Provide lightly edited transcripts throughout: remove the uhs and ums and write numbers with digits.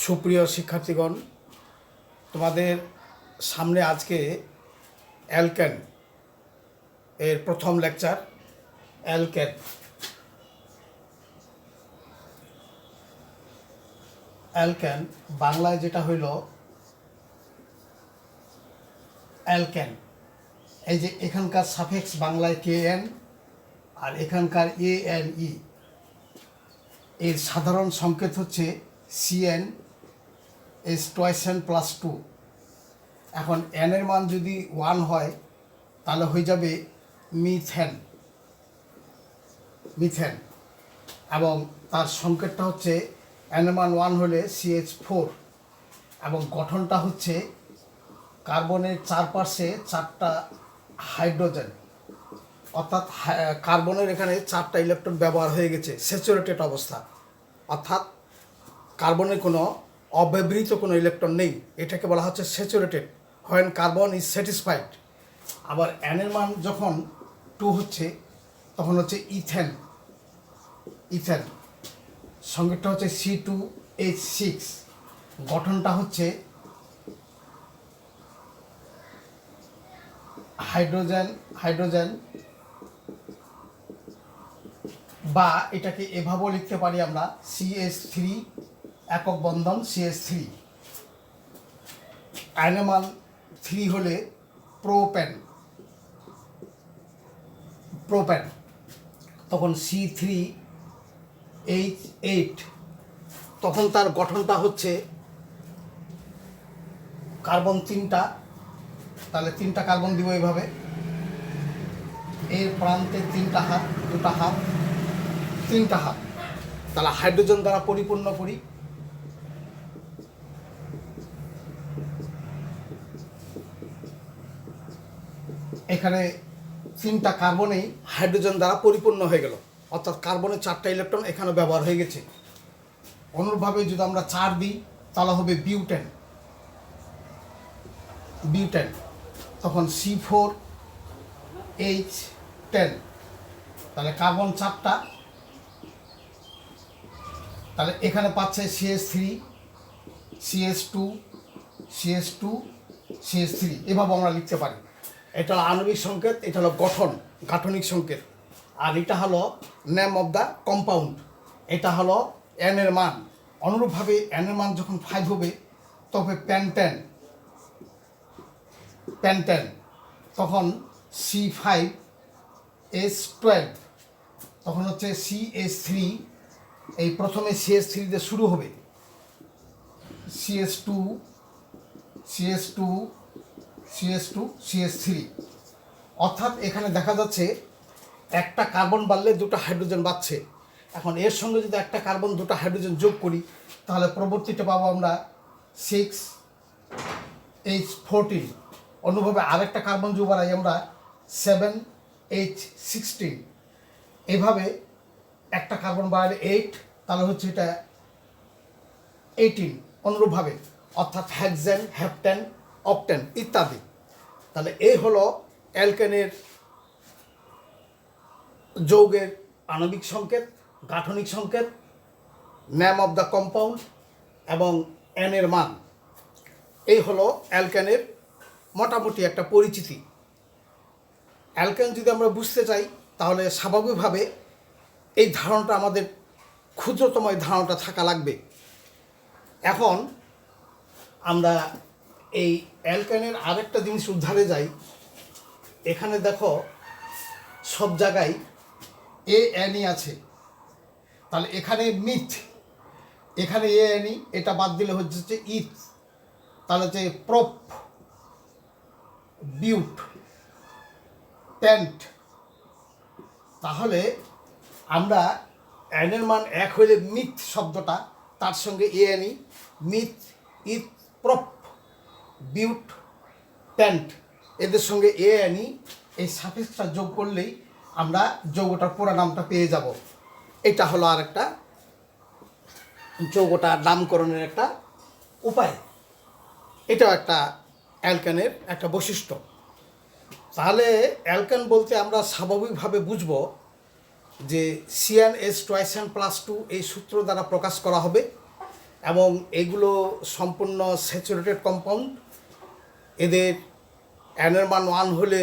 সুপ্রিয় শিক্ষার্থীগণ, তোমাদের সামনে আজকে অ্যালকেন এর প্রথম লেকচার। অ্যালকেন অ্যালকেন বাংলায় যেটা হইল অ্যালকেন। এই যে এখানকার সাফিক্স বাংলায় KN আর এখানকার ANE, এর সাধারণ সংকেত হচ্ছে CN is twice n plus 2। এখন n এর মান যদি 1 হয় তাহলে হয়ে যাবে মিথেন এবং তার সংকেতটা হচ্ছে n এর মান 1 হলে CH4 এবং গঠনটা হচ্ছে কার্বনের চারপাশে 4টা হাইড্রোজেন, অর্থাৎ কার্বনের এখানে 4টা ইলেকট্রন ব্যবহার হয়ে গেছে স্যাচুরেটেড অবস্থা, অর্থাৎ কার্বনের কোনো অব্যবহৃত কোনো ইলেকট্রন নেই। এটাকে বলা হচ্ছে saturated, when carbon is satisfied. আবার n এর মান যখন 2 হচ্ছে তখন হচ্ছে ইথেন। সংকেতটা হচ্ছে C2H6, গঠনটা হচ্ছে হাইড্রোজেন বা এটাকে এভাবেও লিখতে পারি আমরা CH3 একক বন্ধন CH3। n এর মান 3 হলে প্রোপেন, তখন C3H8, তখন তার গঠনটা হচ্ছে কার্বন 3টা, তাহলে 3টা কার্বন দিব এইভাবে, এর প্রান্তে 3টা হাত, 2টা হাত, 3টা হাত, তাহলে হাইড্রোজেন দ্বারা পরিপূর্ণ করি। এখানে 3টা কার্বনেই হাইড্রোজেন দ্বারা পরিপূর্ণ হয়ে গেল, অর্থাৎ কার্বনের 4টা ইলেকট্রন এখানে ব্যবহার হয়ে গেছে। অনুরূপভাবে যদি আমরা 4 দিই তাহলে হবে বিউটেন, তখন C4H10, তাহলে কার্বন 4টা, তাহলে এখানে পাচ্ছে CH3 CH2 CH2 CH3, এভাবে আমরা লিখতে পারি। এটা হলো আণবিক সংকেত, এটা হলো গাঠনিক সংকেত। আর এটা হলো নেম অফ দ্য কম্পাউন্ড, এটা হলো n এর মান। অনুরূপভাবে n এর মান যখন 5 হবে তবে প্যান্টেন, তখন C5H12, তখন হচ্ছে CH3, এই প্রথমে CH3 দিয়ে শুরু হবে, CH2 CH3, অর্থাৎ এখানে দেখা যাচ্ছে একটা কার্বন বাড়লে 2টা হাইড্রোজেন বাড়ছে। এখন এর সঙ্গে যদি একটা কার্বন 2টা হাইড্রোজেন যোগ করি তাহলে পরবর্তীটা পাবো আমরা 6H14। অন্যভাবে আরেকটা কার্বন যোগ বাড়াই আমরা 7H16। এইভাবে একটা কার্বন বাড়ালে 8, তাহলে হচ্ছে এটা 18। অনুরূপভাবে অর্থাৎ হেক্সেন, হেপ্টেন, অক্টেন ইত্যাদি। তাহলে এই হলো অ্যালকেনের যৌগের আণবিক সংকেত, গাঠনিক সংকেত, নেম অফ দ্য কম্পাউন্ড এবং n এর মান। এই হলো অ্যালকেনের মোটামুটি একটা পরিচিতি। অ্যালকেন যদি আমরা বুঝতে চাই তাহলে স্বাভাবিকভাবে এই ধারণাটা আমাদের ক্ষুদ্রতম এই ধারণাটা থাকা লাগবে। এখন আমরা এই অ্যালকেনের আরেকটা জিনিস উদ্ধারে যাই। এখানে দেখো সব জায়গায় ANE আছে, তাহলে এখানে মিথ, এখানে ANE, এটা বাদ দিলে হচ্ছে ইথ, তাহলে হচ্ছে প্রপ, বিউট, প্যান্ট। তাহলে আমরা n এর মান 1 হইলে মিথ শব্দটা, তার সঙ্গে ANE, মিথ, ইথ, প্রপ, বিউট, প্যান্ট, এদের সঙ্গে ANE এই সাফিক্সটা যোগ করলেই আমরা যৌগটার পুরো নামটা পেয়ে যাব। এটা হলো আর একটা যৌগটা নামকরণের একটা উপায়। এটাও একটা অ্যালকেনের একটা বৈশিষ্ট্য। তাহলে অ্যালকেন বলতে আমরা স্বাভাবিকভাবে বুঝব যে CnH2n+2 এই সূত্র দ্বারা প্রকাশ করা হবে এবং এগুলো সম্পূর্ণ স্যাচুরেটেড কম্পাউন্ড। এদের অ্যানের মান 1 হলে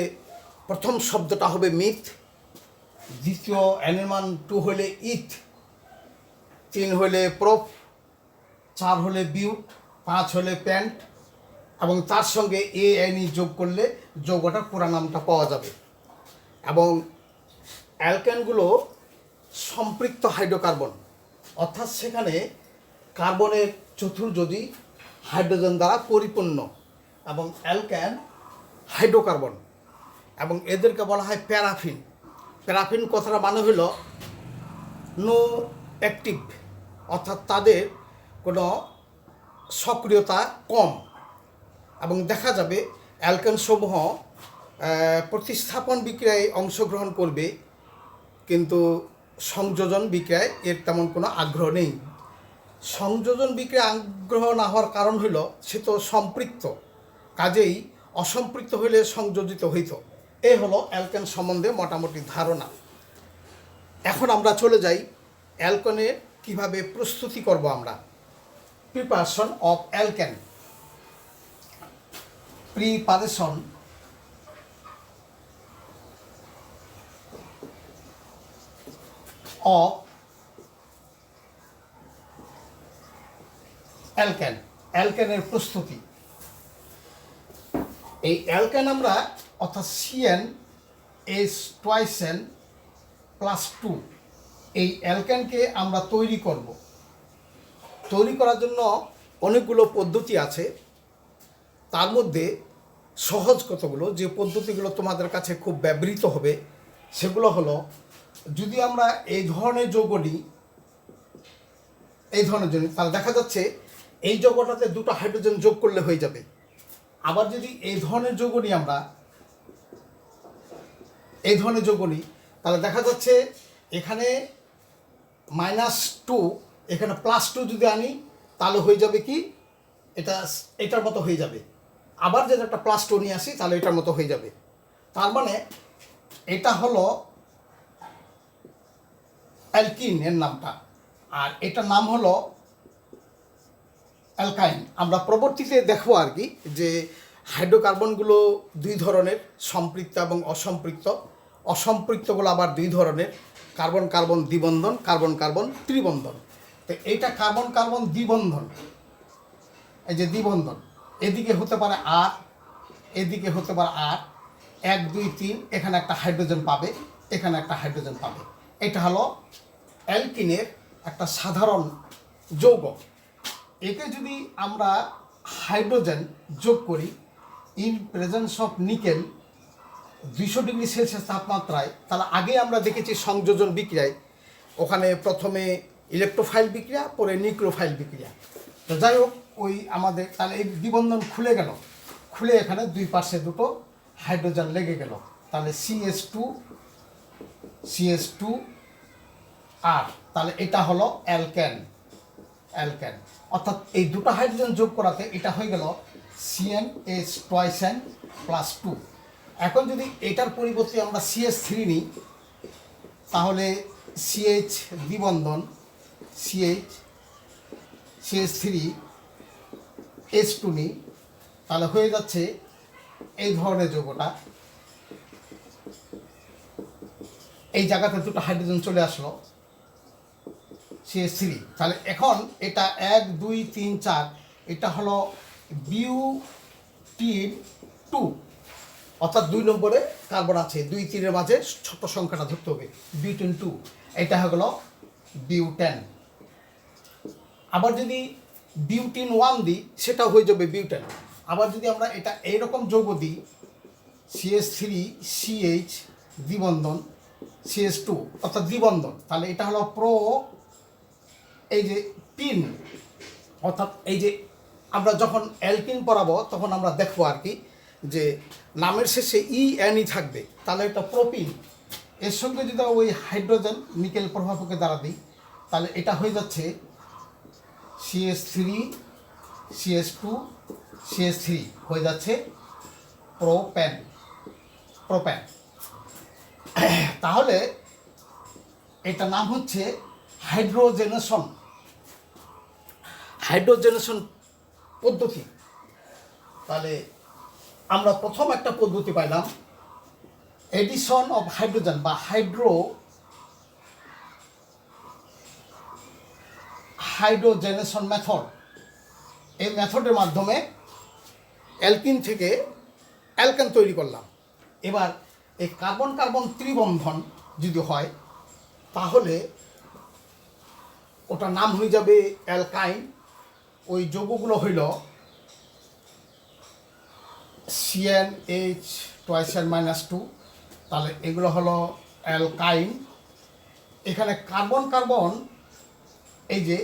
প্রথম শব্দটা হবে মিথ, দ্বিতীয় অ্যানের মান 2 হলে ইথ, 3 হলে প্রোপ, 4 হলে বিউট, 5 হলে প্যান্ট, এবং তার সঙ্গে এএনই যোগ করলে যৌগটার পুরা নামটা পাওয়া যাবে। এবং অ্যালকেনগুলো সম্পৃক্ত হাইড্রোকার্বন, অর্থাৎ সেখানে কার্বনের চতুর্যদি হাইড্রোজেন দ্বারা পরিপূর্ণ, এবং অ্যালকেন হাইড্রোকার্বন, এবং এদেরকে বলা হয় প্যারাফিন। প্যারাফিন কথাটা মানে হল নো অ্যাক্টিভ, অর্থাৎ তাদের কোনো সক্রিয়তা কম। এবং দেখা যাবে অ্যালকেনসমূহ প্রতিস্থাপন বিক্রিয়ায় অংশগ্রহণ করবে, কিন্তু সংযোজন বিক্রিয়ায় এর তেমন কোনো আগ্রহ নেই। সংযোজন বিক্রিয়ায় আগ্রহ না হওয়ার কারণ হলো সে তো সম্পৃক্ত, কাজেই অসম্পৃক্ত হইলে সংযোজিত হইত। এই হলো অ্যালকেন সম্বন্ধে মোটামুটি ধারণা। এখন আমরা চলে যাই অ্যালকেনের কিভাবে প্রস্তুতি করব আমরা। Preparation of alkane. Preparation of alkane, অ্যালকেনের প্রস্তুতি। এই অ্যালকেন আমরা অর্থাৎ CnH2n+2 এই অ্যালকেনকে আমরা তৈরি করব। তৈরি করার জন্য অনেকগুলো পদ্ধতি আছে, তার মধ্যে সহজ কতগুলো যে পদ্ধতিগুলো তোমাদের কাছে খুব ব্যবহৃত হবে সেগুলো হলো, যদি আমরা এই ধরনের যৌগ নিই, এই ধরনের যৌগ, তাহলে দেখা যাচ্ছে এই যৌগটাতে 2টা হাইড্রোজেন যোগ করলে হয়ে যাবে। আবার যদি এই ধরনের যৌগ নিই আমরা, এই ধরনের যৌগ নিই, তাহলে দেখা যাচ্ছে এখানে -2, এখানে +2 যদি আনি তাহলে হয়ে যাবে কি, এটার মতো হয়ে যাবে। আবার যদি একটা +2 নিয়ে আসি তাহলে এটার মতো হয়ে যাবে। তার মানে এটা হলো অ্যালকিন এর নামটা, আর এটার নাম হলো অ্যালকাইন। আমরা পরবর্তীতে দেখবো আর কি যে হাইড্রোকার্বনগুলো 2 ধরনের, সম্পৃক্ত এবং অসম্পৃক্ত। অসম্পৃক্তগুলো আবার 2 ধরনের, কার্বন কার্বন দ্বিবন্ধন, কার্বন কার্বন ত্রিবন্ধন। তো এইটা কার্বন কার্বন দ্বিবন্ধন, এই যে দ্বিবন্ধন, এদিকে হতে পারে আর, এদিকে হতে পারে আর, 1 2 3, এখানে একটা হাইড্রোজেন পাবে, এখানে একটা হাইড্রোজেন পাবে। এটা হলো অ্যালকিনের একটা সাধারণ যৌগ। একে যদি আমরা হাইড্রোজেন যোগ করি in presence of nickel 200 degree Celsius তাপমাত্রায়, তাহলে আগে আমরা দেখেছি সংযোজন বিক্রিয়ায় ওখানে প্রথমে ইলেকট্রোফাইল বিক্রিয়া, পরে নিউক্লিওফাইল বিক্রিয়া। তো যাই হোক, ওই আমাদের তাহলে এই দ্বিবন্ধন খুলে গেল, খুলে এখানে 2 পাশে 2টো হাইড্রোজেন লেগে গেল, তাহলে CH2 আর, তাহলে এটা হলো অ্যালকেন। অ্যালকেন অর্থাৎ এই 2টা হাইড্রোজেন যোগ করাতে এটা হয়ে গেল CnH2n+2। এখন যদি এটার পরিবর্তে আমরা CH3 নিই, তাহলে CH দ্বিবন্ধন, CH3 H2 নিই, তাহলে হয়ে যাচ্ছে এই ধরনের যৌগটা। এই জায়গাতে 2টা হাইড্রোজেন চলে আসলো, CH3। তাহলে এখন এটা 1 2 3 4, এটা হলো বিউটিন 2, অর্থাৎ 2 নম্বরে কার্বন আছে, 2 3-এর মাঝে ছোট সংখ্যাটা ধরতে হবে, বিউটেন 2, এটা হয়ে গেল বিউটেন। আবার যদি বিউটিন 1 দিই সেটা হয়ে যাবে বিউটেন। আবার যদি আমরা এটা এইরকম যৌগ দিই, CH3 CH দ্বিবন্ধন CH2, অর্থাৎ দ্বিবন্ধন, তাহলে এটা হলো এই যে পিন, অর্থাৎ এই যে আমরা যখন অ্যালকিন পড়াবো তখন আমরা দেখবো আর কি যে নামের শেষে ENE থাকবে, তাহলে এটা প্রোপিন। এর সঙ্গে যদি ওই হাইড্রোজেন নিকেল প্রভাবকে দ্বারা দিই, তাহলে এটা হয়ে যাচ্ছে CH3 CH2 CH3, হয়ে যাচ্ছে প্রোপেন। তাহলে এটা নাম হচ্ছে হাইড্রোজেনেশন। হাইড্রোজেনেশন পদ্ধতি, তাহলে আমরা প্রথম একটা পদ্ধতি পাইলাম এডিশন অফ হাইড্রোজেন বা হাইড্রোজেনেশন মেথড। এই মেথডের মাধ্যমে অ্যালকিন থেকে অ্যালকেন তৈরি করলাম। এবার এই কার্বন কার্বন ত্রিবন্ধন যদি হয় তাহলে ওটার নাম হয়ে যাবে অ্যালকাইন। ওই যৌগগুলো হইল CnH -2, তাহলে এগুলো হলো অ্যালকাইন। এখানে কার্বন কার্বন এই যে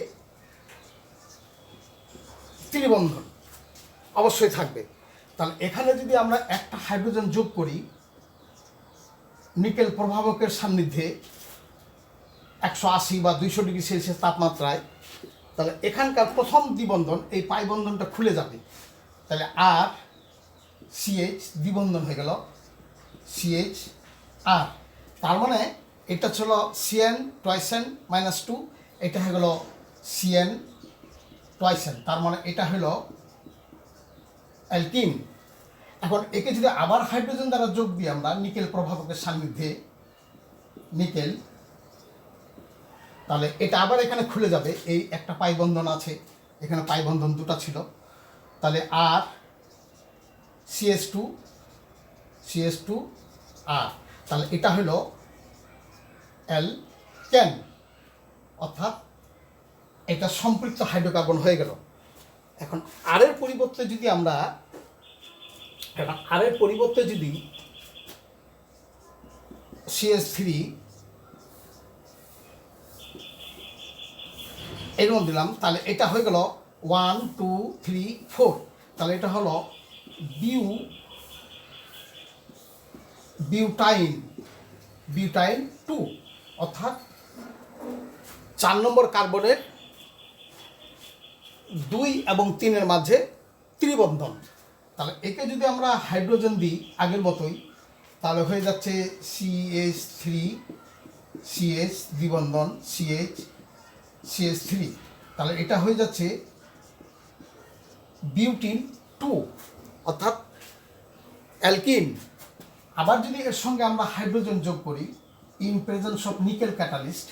ত্রিবন্ধন অবশ্যই থাকবে। তাহলে এখানে যদি আমরা একটা হাইড্রোজেন যোগ করি নিকেল প্রভাবকের সান্নিধ্যে 180 বা 200 ডিগ্রি সেলসিয়াস তাপমাত্রায়, তাহলে এখানকার প্রথম দ্বিবন্ধন এই পাই বন্ধনটা খুলে যাবে। তাহলে আর CH দ্বিবন্ধন হয়ে গেল CH আর, তার মানে এটা ছিল Cn -2, এটা হয়ে গেল Cn 2n, তার মানে এটা হলো অ্যালকিন। এখন একে যদি আবার হাইড্রোজেন দ্বারা যোগ দিই আমরা নিকেল প্রভাবকের সান্নিধ্যে নিকেল, তাহলে এটা আবার এখানে খুলে যাবে। এই একটা পাই বন্ধন আছে, এখানে পাই বন্ধন দুটো ছিল, তাহলে আর CH2 আর, তাহলে এটা হলো অ্যালকেন, অর্থাৎ এটা সম্পৃক্ত হাইড্রোকার্বন হয়ে গেল। এখন আরের পরিবর্তে যদি CH3 এরকম দিলাম, তাহলে এটা হয়ে গেল 1 2 3 4, তাহলে এটা হলো বিউটাইন 2, অর্থাৎ 4 নম্বর কার্বনের 2 এবং 3 মাঝে ত্রিবন্ধন। তাহলে একে যদি আমরা হাইড্রোজেন দিই আগের মতোই, তাহলে হয়ে যাচ্ছে CH3 CH দ্বিবন্ধন CH3, তাহলে এটা হয়ে যাচ্ছে বিউটিন 2, অর্থাৎ অ্যালকিন। আবার যদি এর সঙ্গে আমরা হাইড্রোজেন যোগ করি in presence of nickel catalyst,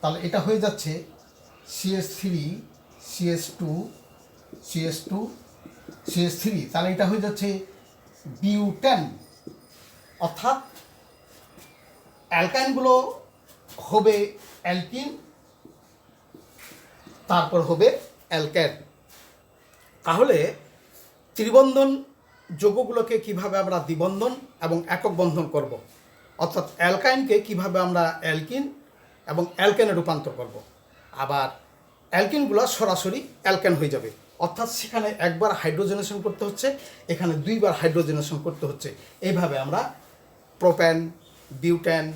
তাহলে এটা হয়ে যাচ্ছে CH3 CH2 তাহলে এটা হয়ে যাচ্ছে বিউটেন, অর্থাৎ অ্যালকাইনগুলো হবে অ্যালকিন, তারপর হবে অ্যালকেন। তাহলে ত্রিবন্ধন যৌগগুলোকে কিভাবে আমরা দ্বিবন্ধন এবং একক বন্ধন করব, অর্থাৎ অ্যালকাইনকে কিভাবে আমরা অ্যালকিন এবং অ্যালকেনে রূপান্তর করব, আবার অ্যালকিনগুলো সরাসরি অ্যালকেন হয়ে যাবে, অর্থাৎ সেখানে একবার হাইড্রোজেনেশন করতে হচ্ছে, এখানে 2বার হাইড্রোজেনেশন করতে হচ্ছে। এইভাবে আমরা প্রোপেন, বিউটেন,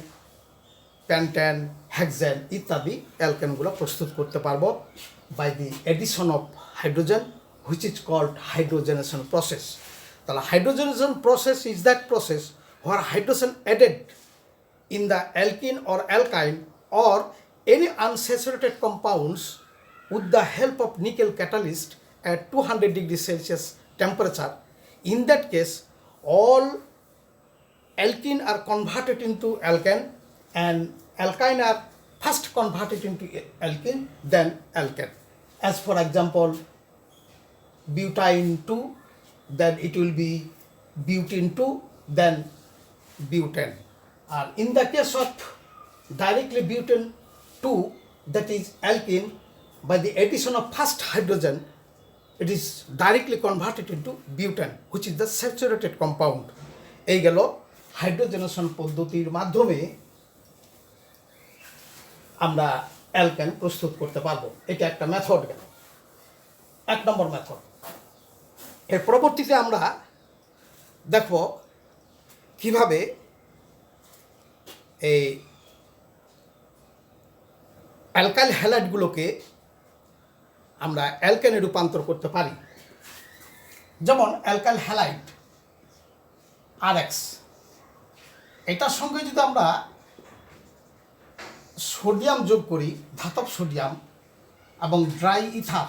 প্যান্টেন, হেক্সেন ইত্যাদি অ্যালকেনগুলো প্রস্তুত করতে পারবো by the addition of hydrogen, which is called hydrogenation process. তাহলে hydrogenation process is that process where hydrogen added in the alkene or alkyne or any unsaturated compounds with the help of nickel catalyst at 200 degrees Celsius temperature. In that case, all alkene are converted into alkane and alkyne are first converted into alkene, then alkane. As for example, butane 2, then it will be butene 2, then butane. And in the case of directly butane 2, that is alkene, by the addition of first hydrogen, it is directly converted into butane, which is the saturated compound. এই গেল hydrogenation পদ্ধতির মাধ্যমে আমরা alkane প্রস্তুত করতে পারবো। এটা একটা মেথড গেল, 1 নম্বর মেথড। এর পরবর্তীতে আমরা দেখব কিভাবে এই অ্যালকাইল হ্যালাইডগুলোকে আমরা অ্যালকেনে রূপান্তর করতে পারি। যেমন অ্যালকাইল হ্যালাইড RX, এটার সঙ্গে যদি আমরা সোডিয়াম যোগ করি, ধাতব সোডিয়াম, এবং ড্রাই ইথার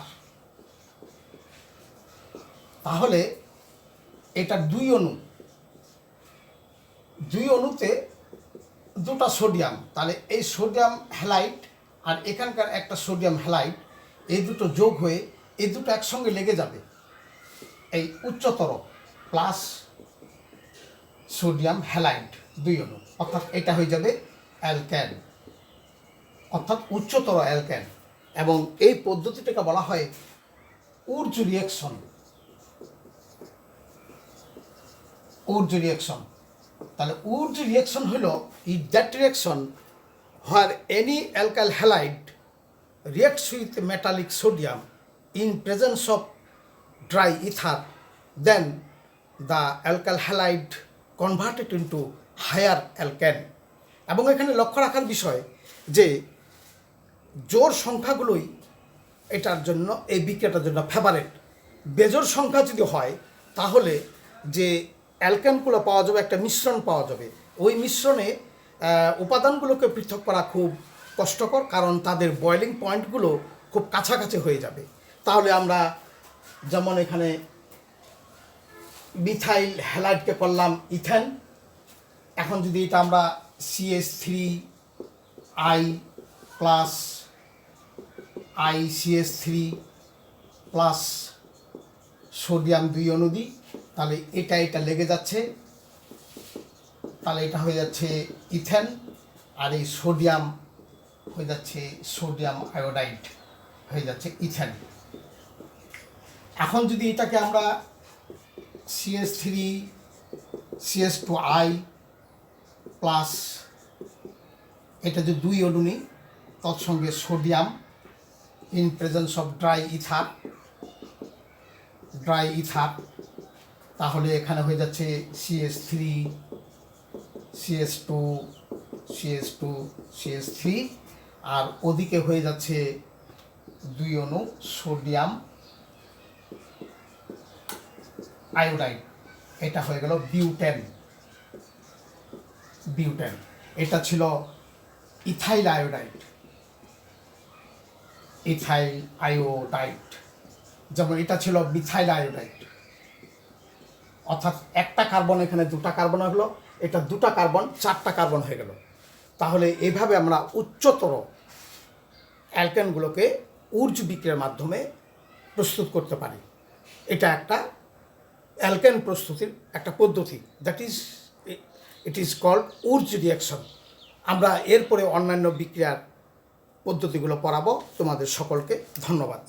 তাহলে এটা দুই অণুতে দুটা সোডিয়াম, তাহলে এই সোডিয়াম হ্যালাইড আর এখানকার একটা সোডিয়াম হ্যালাইড, এই দুটো যোগ হয়ে এই দুটো একসঙ্গে লেগে যাবে, এই উচ্চতর প্লাস সোডিয়াম হ্যালাইড দুই অণু, অর্থাৎ এটা হয়ে যাবে অ্যালকেন, অর্থাৎ উচ্চতর অ্যালকেন। এবং এই পদ্ধতিটাকে বলা হয় উর্জ রিয়াকশন। তাহলে উর্জ রিয়াকশন হলো that reaction where any alkyl halide reacts with metallic sodium in presence of dry ether, then the alkyl halide converted into higher alkane। এবং এখানে লক্ষ্য রাখার বিষয় যে জোড় সংখ্যাগুলোই এটার জন্য, এই বিক্রিয়াটার জন্য ফেভারেট। বেজোড় সংখ্যা যদি হয় তাহলে যে অ্যালকেনগুলো পাওয়া যাবে, একটা মিশ্রণ পাওয়া যাবে, ওই মিশ্রণে উপাদানগুলোকে পৃথক করা খুব কষ্টকর, কারণ তাদের বয়েলিং পয়েন্টগুলো খুব কাছাকাছি হয়ে যাবে। তাহলে আমরা যেমন এখানে মিথাইল হ্যালাইডকে করলাম ইথেন, এখন যদি এটা আমরা CH3I plus ICH3 plus sodium দুই অণু দিই, তাহলে এটা লেগে যাচ্ছে, তাহলে এটা হয়ে যাচ্ছে ইথেন, আর এই সোডিয়াম হয়ে যাচ্ছে সোডিয়াম আয়োডাইড, হয়ে যাচ্ছে ইথেন। এখন যদি এটাকে আমরা CH3CH2I প্লাস এটা যে দুই অণু নিই, তৎসঙ্গে sodium in presence of dry ether, তাহলে এখানে হয়ে যাচ্ছে CH3CH2CH3 আর ওদিকে হয়ে যাচ্ছে দুই অণু সোডিয়াম আয়োডাইড, এটা হয়ে গেল বিউটেন। এটা ছিল ইথাইল আয়োডাইড, যেমন এটা ছিল মিথাইল আয়োডাইড। অর্থাৎ একটা কার্বন, এখানে দুটা কার্বন হলো, এটা দুটা কার্বন, চারটা কার্বন হয়ে গেল। তাহলে এইভাবে আমরা উচ্চতর অ্যালকেনগুলোকে উর্জ বিক্রিয়ার মাধ্যমে প্রস্তুত করতে পারি। এটা একটা অ্যালকেন প্রস্তুতির একটা পদ্ধতি, it is called Wurtz reaction. আমরা এরপরে অন্যান্য বিক্রিয়ার পদ্ধতিগুলো পড়াবো। তোমাদের সকলকে ধন্যবাদ।